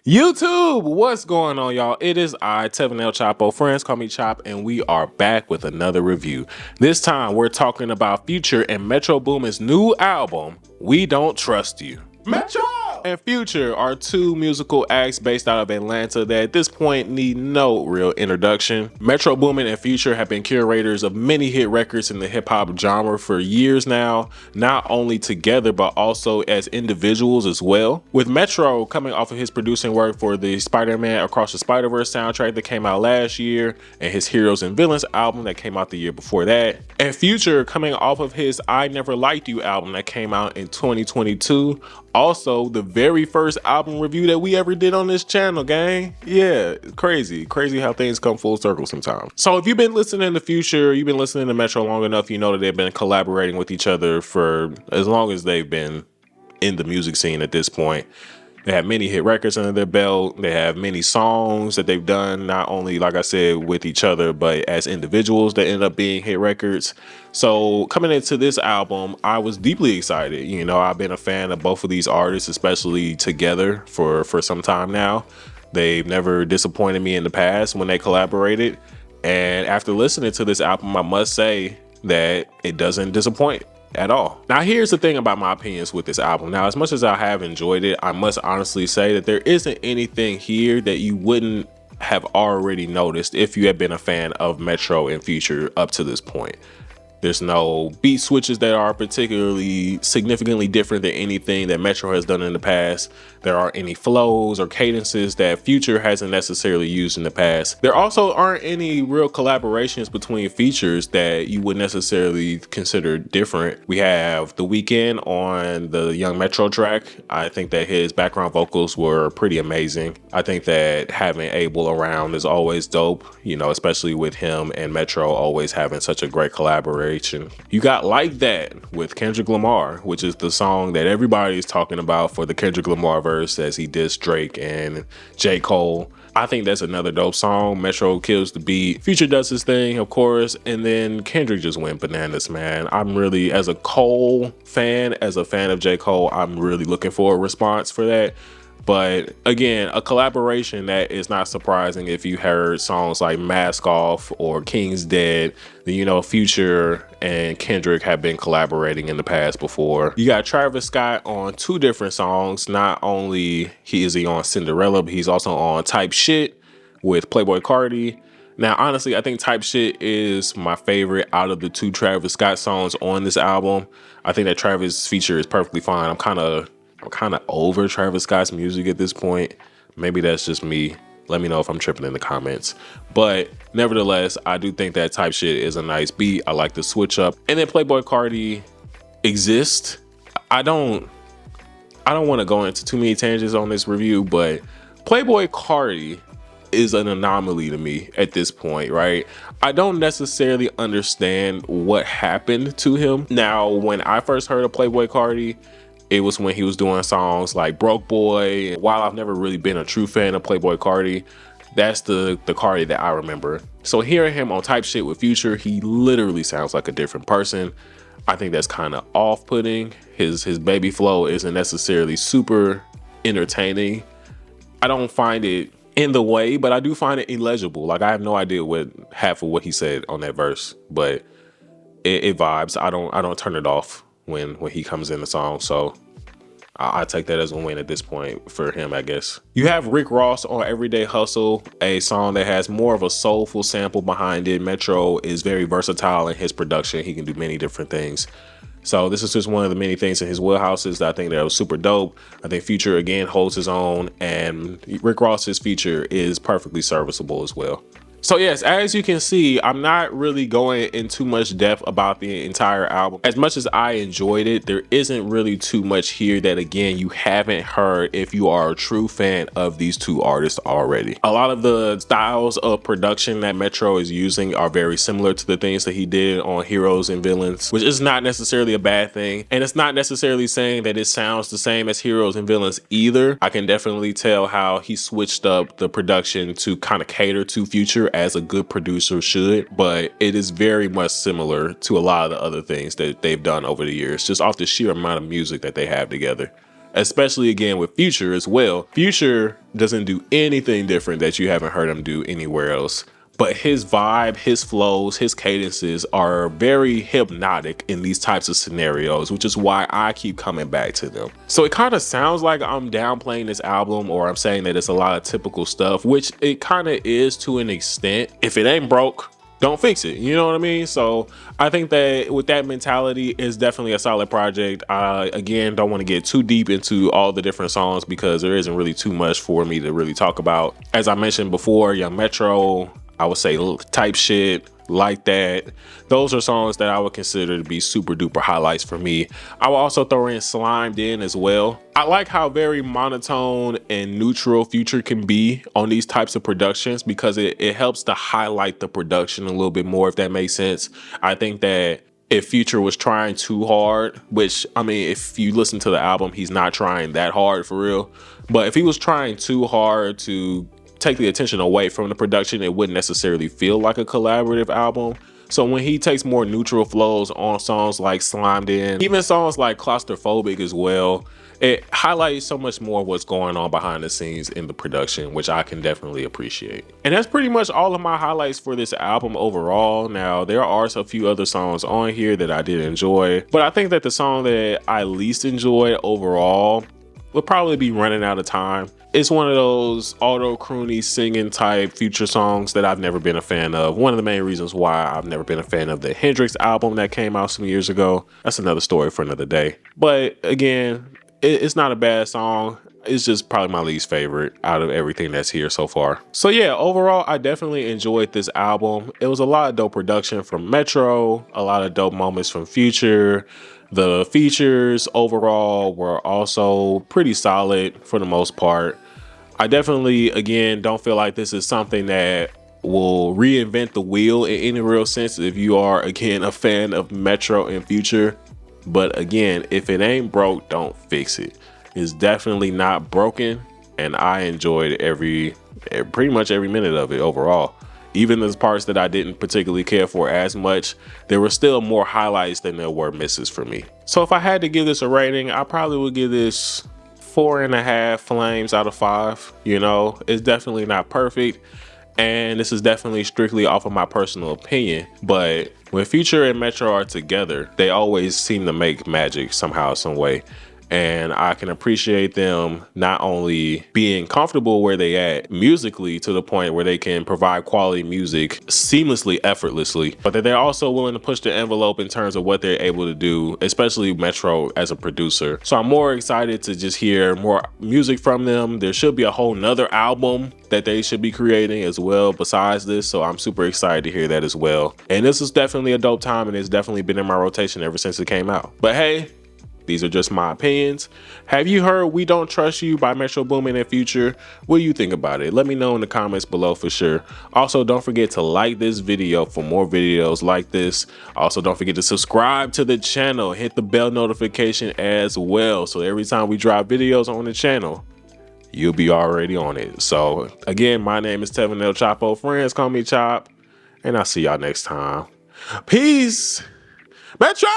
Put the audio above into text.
YouTube, what's going on, y'all? It is I, Tevin El Chapo. Friends call me Chop, and we are back with another review. This time, we're talking about Future and Metro Boomin's new album, We Don't Trust You. Metro and Future are two musical acts based out of Atlanta that at this point need no real introduction. Metro Boomin and Future have been curators of many hit records in the hip-hop genre for years now, not only together but also as individuals as well. With Metro coming off of his producing work for the Spider-Man Across the Spider-Verse soundtrack that came out last year and his Heroes and Villains album that came out the year before that, and Future coming off of his I Never Liked You album that came out in 2022, also the very first album review that we ever did on this channel, gang. Yeah, crazy how things come full circle sometimes. So if you've been listening to Future, you've been listening to Metro long enough, you know that they've been collaborating with each other for as long as they've been in the music scene at this point. They have many hit records under their belt. They have many songs that they've done, not only, like I said, with each other, but as individuals that end up being hit records. So coming into this album, I was deeply excited. You know, I've been a fan of both of these artists, especially together for some time now. They've never disappointed me in the past when they collaborated. And after listening to this album, I must say that it doesn't disappoint at all. Now, here's the thing about my opinions with this album. Now, as much as I have enjoyed it, I must honestly say that there isn't anything here that you wouldn't have already noticed if you had been a fan of Metro and Future up to this point. There's no beat switches that are particularly significantly different than anything that Metro has done in the past. There aren't any flows or cadences that Future hasn't necessarily used in the past. There also aren't any real collaborations between features that you would necessarily consider different. We have The Weeknd on the Young Metro track. I think that his background vocals were pretty amazing. I think that having Abel around is always dope, you know, especially with him and Metro always having such a great collaboration. You got Like That with Kendrick Lamar, which is the song that everybody's talking about for the Kendrick Lamar verse as he dissed Drake and J. Cole. I think that's another dope song. Metro kills the beat. Future does his thing, of course, and then Kendrick just went bananas, man. I'm really, as a Cole fan, as a fan of J. Cole, I'm really looking for a response for that. But again, a collaboration that is not surprising if you heard songs like Mask Off or King's Dead. Then you know Future and Kendrick have been collaborating in the past before. You got Travis Scott on two different songs. Not only is he on Cinderella, but he's also on Type Shit with Playboi Carti. Now, honestly, I think Type Shit is my favorite out of the two Travis Scott songs on this album. I think that Travis feature is perfectly fine. I'm kind of over Travis Scott's music at this point. Maybe that's just me. Let me know if I'm tripping in the comments. But nevertheless, I do think that Type Shit is a nice beat. I like the switch up. And then Playboi Carti exists. I don't want to go into too many tangents on this review, but Playboi Carti is an anomaly to me at this point, right? I don't necessarily understand what happened to him. Now, when I first heard of Playboi Carti, it was when he was doing songs like Broke Boy. While I've never really been a true fan of Playboi Carti, that's the Carti that I remember. So hearing him on Type Shit with Future, he literally sounds like a different person. I think that's kind of off-putting. His baby flow isn't necessarily super entertaining. I don't find it in the way, but I do find it illegible. Like, I have no idea what half of what he said on that verse, but it vibes. I don't turn it off when he comes in the song. So I take that as a win at this point for him, I guess. You have Rick Ross on Everyday Hustle, a song that has more of a soulful sample behind it. Metro is very versatile in his production. He can do many different things. So this is just one of the many things in his wheelhouses that I think that was super dope. I think Future, again, holds his own, and Rick Ross's feature is perfectly serviceable as well. So yes, as you can see, I'm not really going in too much depth about the entire album. As much as I enjoyed it, there isn't really too much here that, again, you haven't heard if you are a true fan of these two artists already. A lot of the styles of production that Metro is using are very similar to the things that he did on Heroes and Villains, which is not necessarily a bad thing. And it's not necessarily saying that it sounds the same as Heroes and Villains either. I can definitely tell how he switched up the production to kind of cater to Future as a good producer should, but it is very much similar to a lot of the other things that they've done over the years, just off the sheer amount of music that they have together. especially again with Future as well. Future doesn't do anything different that you haven't heard him do anywhere else. But his vibe, his flows, his cadences are very hypnotic in these types of scenarios, which is why I keep coming back to them. So it kind of sounds like I'm downplaying this album, or I'm saying that it's a lot of typical stuff, which it kind of is to an extent. If it ain't broke, don't fix it. You know what I mean? So I think that with that mentality, it's definitely a solid project. I, again, don't want to get too deep into all the different songs because there isn't really too much for me to really talk about. As I mentioned before, Young Metro, I would say Type Shit, Like That. Those are songs that I would consider to be super duper highlights for me. I will also throw in Slimed in as well. I like how very monotone and neutral Future can be on these types of productions because it helps to highlight the production a little bit more, if that makes sense. I think that if Future was trying too hard, which, I mean, if you listen to the album, he's not trying that hard for real. But if he was trying too hard to take the attention away from the production, it wouldn't necessarily feel like a collaborative album. So when he takes more neutral flows on songs like Slimed In, even songs like Claustrophobic as well, it highlights so much more of what's going on behind the scenes in the production, which I can definitely appreciate. And that's pretty much all of my highlights for this album overall. Now, there are a few other songs on here that I did enjoy, but I think that the song that I least enjoyed overall would probably be Running Out of Time. It's one of those auto-croony singing type Future songs that I've never been a fan of. One of the main reasons why I've never been a fan of the Hendrix album that came out some years ago. That's another story for another day. But again, it's not a bad song. It's just probably my least favorite out of everything that's here so far. So yeah, overall, I definitely enjoyed this album. It was a lot of dope production from Metro, a lot of dope moments from Future. The features overall were also pretty solid for the most part. I definitely, again, don't feel like this is something that will reinvent the wheel in any real sense if you are, again, a fan of Metro and Future. But again, if it ain't broke, don't fix it. It's definitely not broken, and I enjoyed pretty much every minute of it overall. Even the parts that I didn't particularly care for as much, there were still more highlights than there were misses for me. So if I had to give this a rating, I probably would give this 4.5 flames out of 5. You know, it's definitely not perfect, and this is definitely strictly off of my personal opinion. But when Future and Metro are together, they always seem to make magic somehow, some way. And I can appreciate them not only being comfortable where they at musically to the point where they can provide quality music seamlessly, effortlessly, but that they're also willing to push the envelope in terms of what they're able to do, especially Metro as a producer. So I'm more excited to just hear more music from them. There should be a whole nother album that they should be creating as well besides this. So I'm super excited to hear that as well. And this is definitely a dope time, and it's definitely been in my rotation ever since it came out. But hey, these are just my opinions. Have you heard We Don't Trust You by Metro Boomin and Future? What do you think about it? Let me know in the comments below for sure. Also, don't forget to like this video for more videos like this. Also, don't forget to subscribe to the channel. Hit the bell notification as well, so every time we drop videos on the channel, you'll be already on it. So again, my name is Tevin El Chapo. Friends call me Chop, and I'll see y'all next time. Peace. Metro!